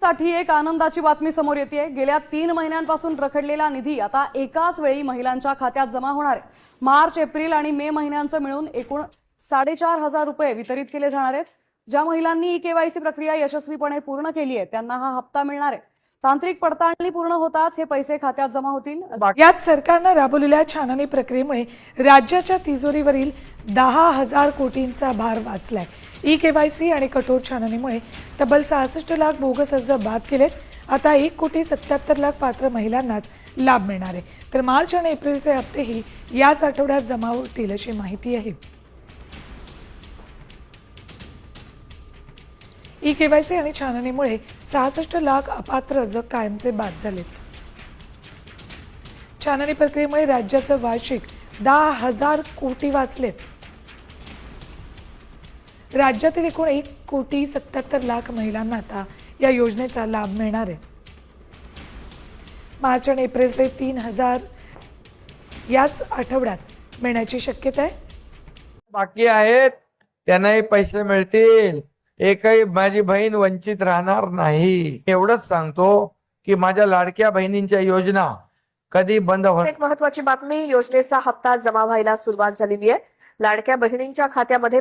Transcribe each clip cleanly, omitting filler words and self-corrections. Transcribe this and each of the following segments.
साठी एक आनंदाची बातमी समोर येते। गेल्या 3 महिन्यांपासून रखडलेला निधी आता एकाच वेळी महिलांच्या खात्यात जमा होणार आहे। मार्च, एप्रिल आणि मे महिन्यांचे मिळून एकूण 4,500 रुपये वितरित केले जाणार आहेत। ज्या महिलांनी केवायसी प्रक्रिया यशस्वीपणे पूर्ण केली आहे त्यांना हा हप्ता मिळणार आहे। तांत्रिक पडताळणी पूर्ण होताच हे पैसे खात्यात जमा होतील। यात सरकारने राबवलेल्या छाननी प्रक्रियेमुळे राज्याच्या तिजोरीवरील 10,000 कोटींचा भार वाचलाय। केवायसी आणि कठोर छाननीमुळे तब्बल 66 लाख बोगस अर्ज बाद केलेत। आता 1,77 लाख पात्र महिलांनाच लाभ मिळणार आहे। तर मार्च आणि एप्रिलचे हप्तेही याच आठवड्यात जमा होतील अशी माहिती आहे। केवायसी आणि छाननीमुळे 66 लाख अपात्र अर्ज कायमचे बाद झालेत। छाननी प्रक्रियेमुळे राज्याचं वार्षिक 10,000 कोटी वाचलेत। राज्यातील एकूण 1,77 लाख महिलांना आता या योजनेचा लाभ मिळणार आहे। मार्च आणि एप्रिलचे 3,000 याच आठवड्यात मिळण्याची शक्यता आहे। बाकी आहेत त्यांनाही पैसे मिळतील। एकही माझी बहीण वंचित राहणार नाही। एवढंच सांगतो की माझ्या लाडक्या बहिणींच्या योजना कधी बंद होणार। एक महत्त्वाची बातमी, योजनेचा हप्ता जमा व्हायला सुरुवात झालेली आहे। लाडक्या बहिणींच्या खात्यामध्ये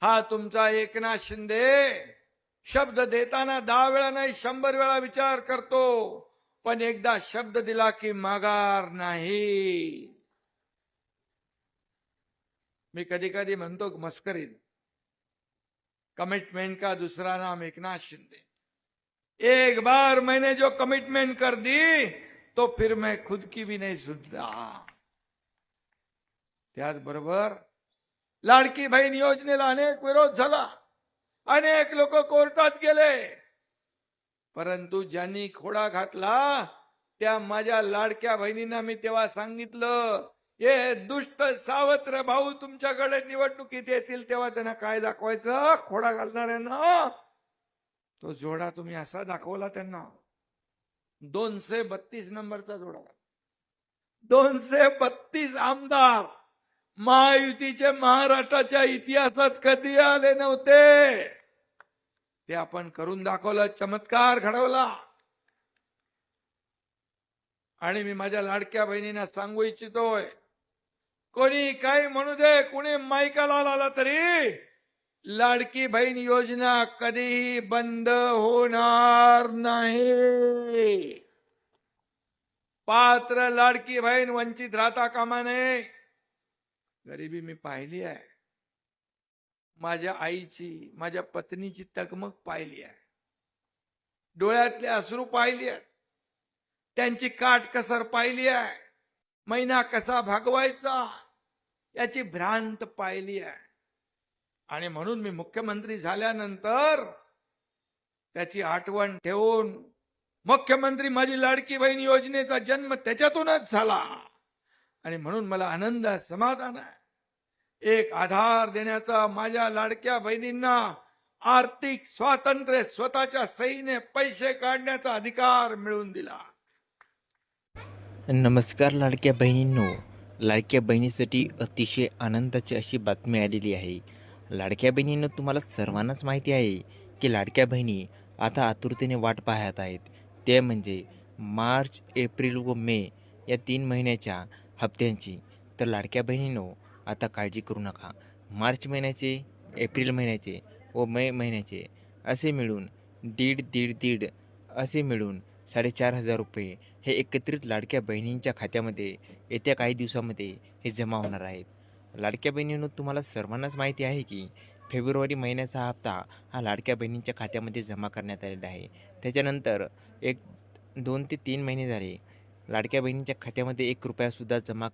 हा तुमचा एकनाथ शिंदे शब्द देताना 10 वेळा नाही 100 वेळा विचार करतो, पण एकदा शब्द दिला की माघार नाही। मी कधी कधी म्हणतो मस्करीत, कमिटमेंट का दूसरा नाम एकनाथ शिंदे। एक बार मैंने जो कमिटमेंट कर दी तो फिर मैं खुद की भी नहीं सुनता। त्याचबरोबर लाडकी बहीण योजनेला अनेक विरोध झाला, अनेक लोक कोर्टात गेले, परंतु ज्यांनी खोडा घातला त्या माझ्या लाडक्या बहिणींना मी तेव्हा सांगितलं, हे दुष्ट सावत्र भाऊ तुमच्याकडे निवडणुकीत येतील तेव्हा त्यांना काय दाखवायचं? खोडा घालणाऱ्यांना तो जोडा तुम्ही असा दाखवला त्यांना। 232 नंबरचा जोडा, 232 आमदार महायुतीचे महाराष्ट्राच्या इतिहासात कधी आले नव्हते। ते आपण करून दाखवलं, चमत्कार घडवला। आणि मी माझ्या लाडक्या बहिणींना सांगू इच्छितोय, कोणी काही म्हणू दे, कोणी माईकाला आला तरी लाडकी बहीण योजना कधीही बंद होणार नाही। पात्र लाडकी बहीण वंचित राहता कामा नये। गरिबी मी पाहिली आहे, माझ्या आईची, माझ्या पत्नीची तगमग पाहिली आहे, डोळ्यातले अश्रू पाहिली आहेत, त्यांची काटकसर पाहिली आहे, महिना कसा भागवायचा याची भ्रांत पाहिली आहे। आणि म्हणून मी मुख्यमंत्री झाल्यानंतर त्याची आठवण ठेवून, मुख्यमंत्री माझी लाडकी बहीण योजनेचा जन्म त्याच्यातूनच झाला आणि म्हणून मला आनंद समाधान आहे। एक आधार देण्याचा, माझ्या लाडक्या बहिणींना आर्थिक स्वातंत्र्य, स्वतःच्या सहीने पैसे काढण्याचा अधिकार मिळवून दिला। नमस्कार लाडक्या बहिणींनो, लाडक्या बहिणीसाठी अतिशय आनंदाची अशी बातमी आलेली आहे। लाडक्या बहिणींनो, तुम्हाला सर्वांनाच माहिती आहे की लाडक्या बहिणी आता आतुरतेने वाट पाहत आहेत, ते म्हणजे मार्च, एप्रिल व मे या 3 महिन्याच्या हप्त्यांची। तर लाडक्या बहिणींनो, आता काळजी करू नका। मार्च महिन्याचे, एप्रिल महिन्याचे व मे महिन्याचे असे मिळून दीड असे मिळून 4,500 रुपये हे एकत्रित लाडक्या बहिणींच्या खात्यामध्ये येत्या काही दिवसामध्ये हे जमा होणार आहेत। लाडक्या बहिणींनो, तुम्हाला सर्वांनाच माहिती आहे की फेब्रुवारी महिन्याचा हप्ता हा लाडक्या बहिणींच्या खात्यामध्ये जमा करण्यात आलेला आहे। त्याच्यानंतर 2 ते 3 महिने झाले लाडक्या बहिणींच्या खात्यामध्ये 1 रुपयासुद्धा जमा